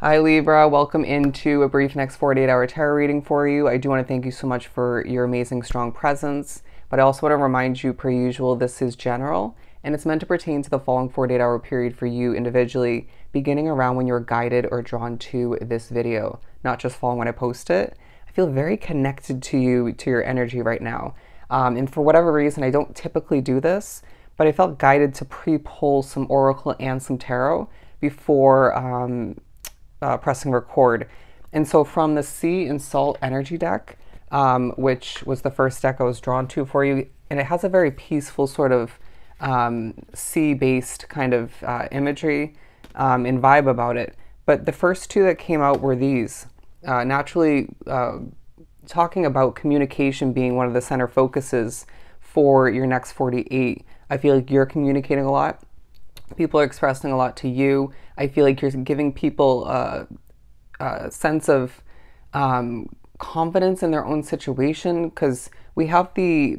Hi Libra, welcome into a brief next 48-hour tarot reading for you. I do want to thank you so much for your amazing strong presence, but I also want to remind you, per usual, this is general, and it's meant to pertain to the following 48-hour period for you individually, beginning around when you're guided or drawn to this video, not just following when I post it. I feel very connected to you, to your energy right now. And for whatever reason, I don't typically do this, but I felt guided to pre-pull some oracle and some tarot before pressing record. And so from the Sea and Salt energy deck, which was the first deck I was drawn to for you, and it has a very peaceful sort of sea-based kind of imagery and vibe about it. But the first two that came out were these. Naturally, talking about communication being one of the center focuses for your next 48. I feel like you're communicating a lot. People are expressing a lot to you. I feel like you're giving people a sense of confidence in their own situation, because we have the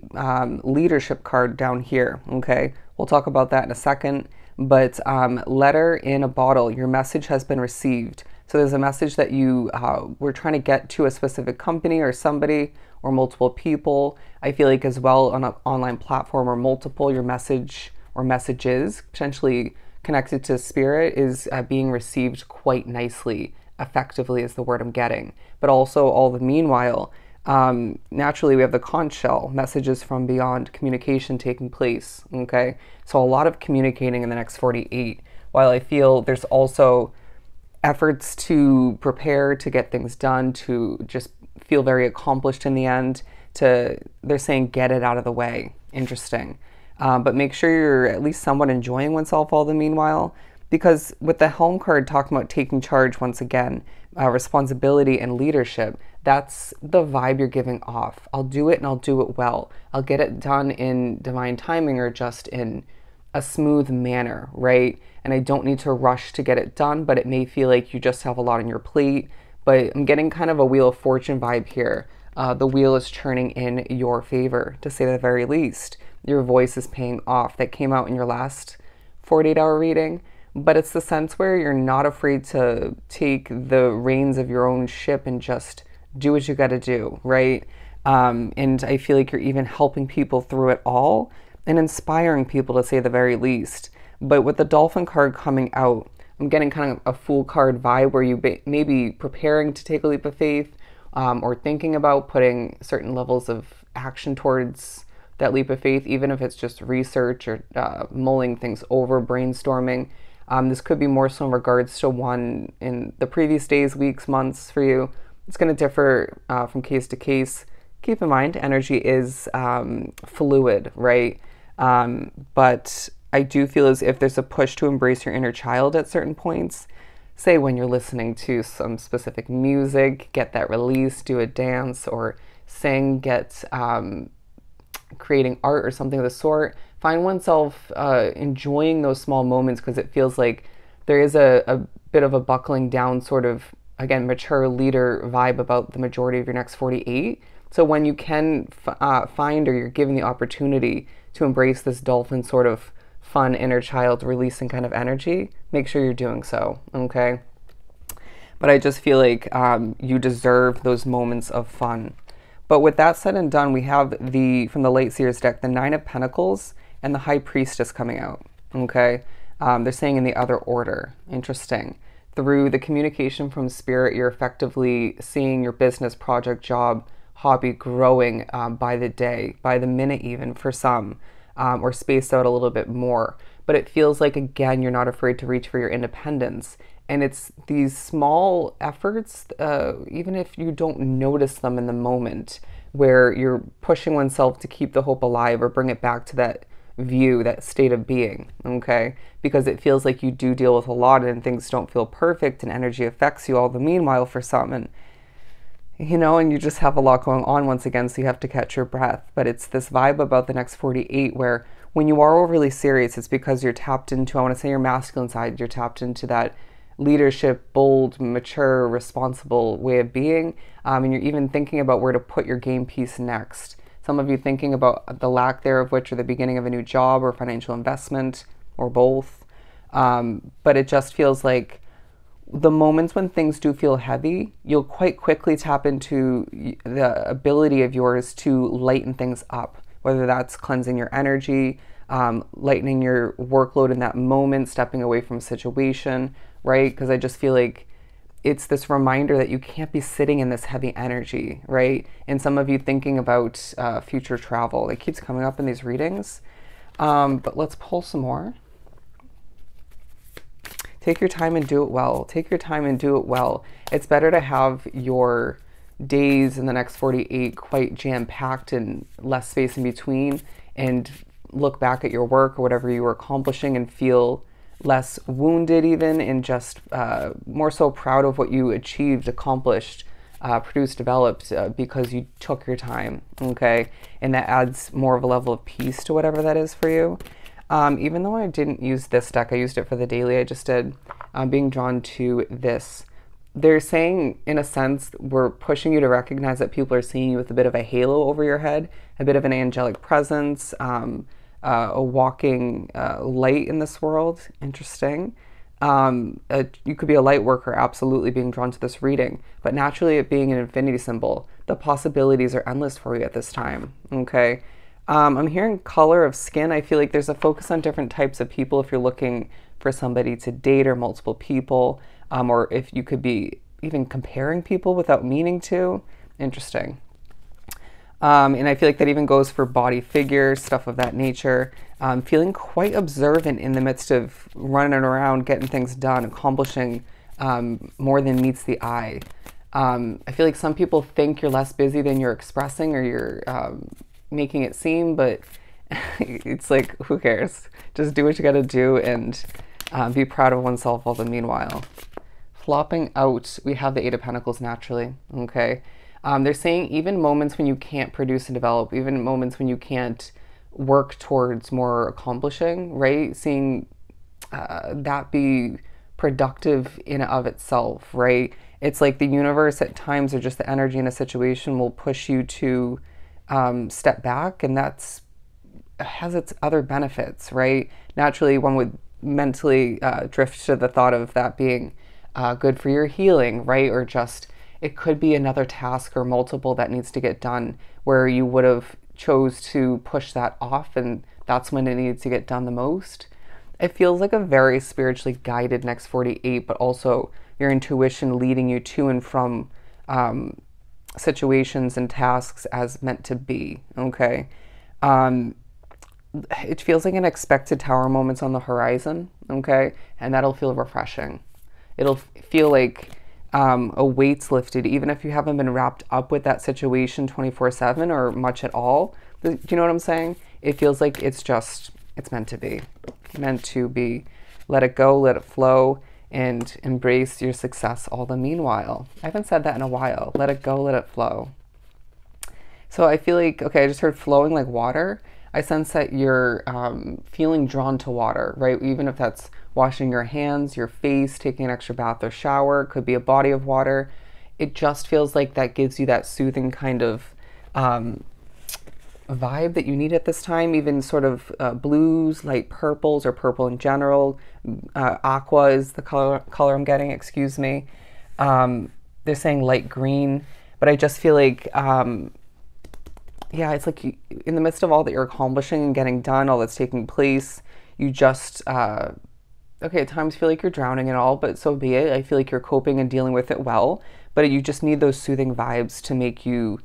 leadership card down here, okay? We'll talk about that in a second. But letter in a bottle, your message has been received. So there's a message that you were trying to get to a specific company or somebody or multiple people. I feel like as well on an online platform or multiple, your message or messages potentially connected to spirit is being received quite nicely, effectively is the word I'm getting. But also all the meanwhile, naturally we have the conch shell, messages from beyond, communication taking place, okay? So a lot of communicating in the next 48, while I feel there's also efforts to prepare, to get things done, to just feel very accomplished in the end, they're saying get it out of the way. Interesting. But make sure you're at least somewhat enjoying oneself all the meanwhile, because with the Helm card talking about taking charge once again, responsibility and leadership, that's the vibe you're giving off. I'll do it and I'll do it well. I'll get it done in divine timing or just in a smooth manner, right? And I don't need to rush to get it done, but it may feel like you just have a lot on your plate. But I'm getting kind of a Wheel of Fortune vibe here. The wheel is turning in your favor, to say the very least. Your voice is paying off. That came out in your last 48-hour reading, but it's the sense where you're not afraid to take the reins of your own ship and just do what you got to do, right? And I feel like you're even helping people through it all and inspiring people, to say the very least. But with the Dolphin card coming out, I'm getting kind of a Fool card vibe where you may be preparing to take a leap of faith, or thinking about putting certain levels of action towards that leap of faith, even if it's just research or mulling things over, brainstorming. This could be more so in regards to one in the previous days, weeks, months for you. It's going to differ from case to case. Keep in mind, energy is fluid, right? But I do feel as if there's a push to embrace your inner child at certain points. Say when you're listening to some specific music, get that release, do a dance or sing, get creating art or something of the sort. Find oneself enjoying those small moments, because it feels like there is a bit of a buckling down sort of, again, mature leader vibe about the majority of your next 48. So when you can find, or you're given the opportunity to embrace this dolphin sort of fun inner child releasing kind of energy, make sure you're doing so, okay? But I just feel like you deserve those moments of fun. But with that said and done, we have from the Late Seers deck, the Nine of Pentacles and the High Priestess coming out, okay? They're saying in the other order. Interesting. Through the communication from spirit, you're effectively seeing your business, project, job, hobby growing by the day, by the minute even for some, or spaced out a little bit more. But it feels like, again, you're not afraid to reach for your independence. And it's these small efforts, even if you don't notice them in the moment, where you're pushing oneself to keep the hope alive or bring it back to that view, that state of being, okay? Because it feels like you do deal with a lot and things don't feel perfect and energy affects you all the meanwhile for some. And you know, and you just have a lot going on once again, so you have to catch your breath. But it's this vibe about the next 48 where when you are overly serious, it's because you're tapped into, I want to say your masculine side, you're tapped into that leadership, bold, mature, responsible way of being. And you're even thinking about where to put your game piece next. Some of you thinking about the lack thereof, which are the beginning of a new job or financial investment or both. But it just feels like the moments when things do feel heavy, you'll quite quickly tap into the ability of yours to lighten things up, whether that's cleansing your energy, lightening your workload in that moment, stepping away from a situation, right? Because I just feel like it's this reminder that you can't be sitting in this heavy energy, right? And some of you thinking about future travel. It keeps coming up in these readings. But let's pull some more. Take your time and do it well. Take your time and do it well. It's better to have your days in the next 48 quite jam-packed and less space in between, and look back at your work or whatever you were accomplishing and feel less wounded even, and just more so proud of what you achieved, accomplished, produced, developed, because you took your time, okay? And that adds more of a level of peace to whatever that is for you. Even though I didn't use this deck, I used it for the daily, I just did being drawn to this. They're saying, in a sense, we're pushing you to recognize that people are seeing you with a bit of a halo over your head, a bit of an angelic presence, a walking light in this world. Interesting. You could be a light worker, absolutely being drawn to this reading, but naturally it being an infinity symbol, the possibilities are endless for you at this time, okay? I'm hearing color of skin. I feel like there's a focus on different types of people if you're looking for somebody to date, or multiple people, or if you could be even comparing people without meaning to. Interesting. And I feel like that even goes for body figure, stuff of that nature. Feeling quite observant in the midst of running around, getting things done, accomplishing more than meets the eye. I feel like some people think you're less busy than you're expressing, or you're making it seem, but it's like, who cares? Just do what you gotta do, and be proud of oneself all the meanwhile. Flopping out, we have the Eight of Pentacles naturally, okay? They're saying even moments when you can't produce and develop, even moments when you can't work towards more accomplishing, right? Seeing that be productive in and of itself, right? It's like the universe at times, or just the energy in a situation, will push you to step back, and that's has its other benefits, right? Naturally, one would mentally drift to the thought of that being good for your healing, right? Or just, it could be another task or multiple that needs to get done where you would have chose to push that off, and that's when it needs to get done the most. It feels like a very spiritually guided next 48, but also your intuition leading you to and from situations and tasks as meant to be, okay? It feels like unexpected tower moments on the horizon, okay? And that'll feel refreshing. It'll feel like a weight's lifted, even if you haven't been wrapped up with that situation 24/7 or much at all. Do you know what I'm saying? It feels like it's meant to be. Meant to be. Let it go, let it flow, and embrace your success all the meanwhile. I haven't said that in a while. Let it go, let it flow. So I feel like, okay, I just heard flowing like water. I sense that you're feeling drawn to water, right? Even if that's washing your hands, your face, taking an extra bath or shower, it could be a body of water. It just feels like that gives you that soothing kind of vibe that you need at this time. Even sort of blues, light purples, or purple in general. Aqua is the color I'm getting, excuse me. They're saying light green, but I just feel like, yeah, it's like you, in the midst of all that you're accomplishing and getting done, all that's taking place, you just, okay, at times feel like you're drowning and all, but so be it. I feel like you're coping and dealing with it well, but you just need those soothing vibes to make you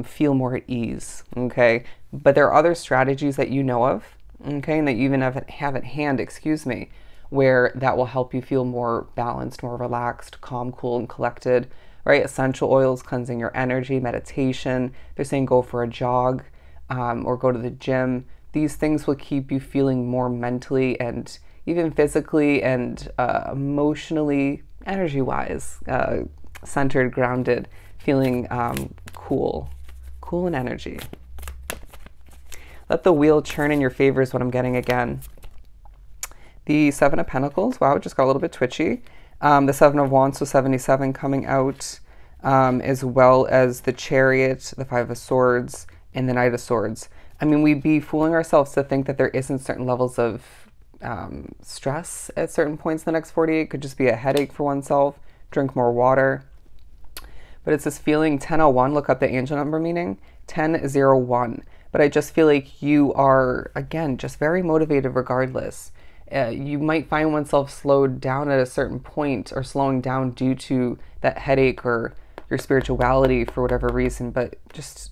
feel more at ease, okay? But there are other strategies that you know of, okay, and that you even have at hand, excuse me, where that will help you feel more balanced, more relaxed, calm, cool, and collected, right? Essential oils, cleansing your energy, meditation. They're saying go for a jog or go to the gym. These things will keep you feeling more mentally and even physically and emotionally, energy-wise, centered, grounded, feeling cool in energy. Let the wheel churn in your favor is what I'm getting again. The Seven of Pentacles, wow, it just got a little bit twitchy. The Seven of Wands, so 77 coming out, as well as the Chariot, the Five of Swords, and the Knight of Swords. I mean, we'd be fooling ourselves to think that there isn't certain levels of stress at certain points in the next 48. Could just be a headache for oneself. Drink more water. But it's this feeling 1001. Look up the angel number meaning 1001. But I just feel like you are, again, just very motivated regardless. You might find oneself slowed down at a certain point or slowing down due to that headache or your spirituality for whatever reason. But just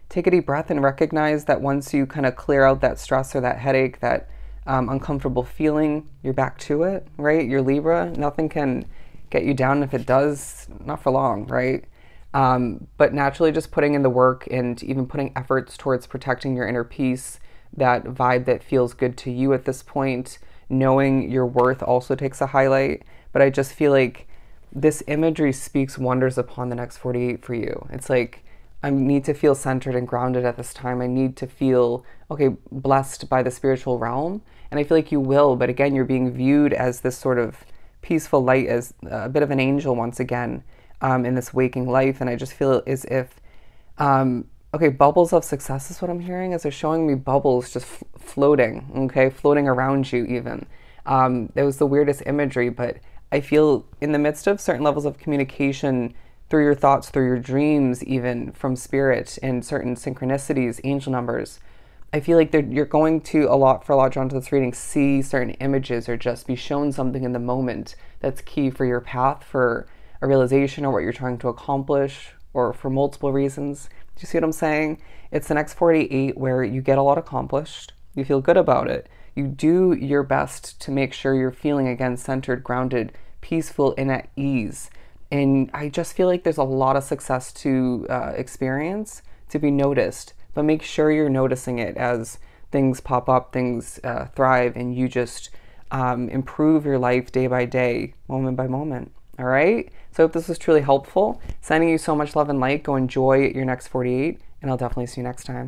take a deep breath and recognize that once you kind of clear out that stress or that headache, that uncomfortable feeling, you're back to it, right? You're Libra. Nothing can get you down. If it does, not for long, right? But naturally just putting in the work and even putting efforts towards protecting your inner peace, that vibe that feels good to you at this point, knowing your worth also takes a highlight. But I just feel like this imagery speaks wonders upon the next 48 for you. It's like, I need to feel centered and grounded at this time. I need to feel, okay, blessed by the spiritual realm. And I feel like you will, but again, you're being viewed as this sort of peaceful light, as a bit of an angel once again, in this waking life. And I just feel as if, okay, bubbles of success is what I'm hearing, as they're showing me bubbles just floating, okay, floating around you even. It was the weirdest imagery, but I feel in the midst of certain levels of communication through your thoughts, through your dreams, even from spirit and certain synchronicities, angel numbers, I feel like you're going to for a lot drawn to this reading, see certain images or just be shown something in the moment that's key for your path, for a realization or what you're trying to accomplish, or for multiple reasons. Do you see what I'm saying? It's the next 48 where you get a lot accomplished. You feel good about it. You do your best to make sure you're feeling, again, centered, grounded, peaceful, and at ease. And I just feel like there's a lot of success to experience, to be noticed. But make sure you're noticing it as things pop up, things thrive, and you just improve your life day by day, moment by moment. All right? So I hope this was truly helpful. Sending you so much love and light. Go enjoy your next 48, and I'll definitely see you next time.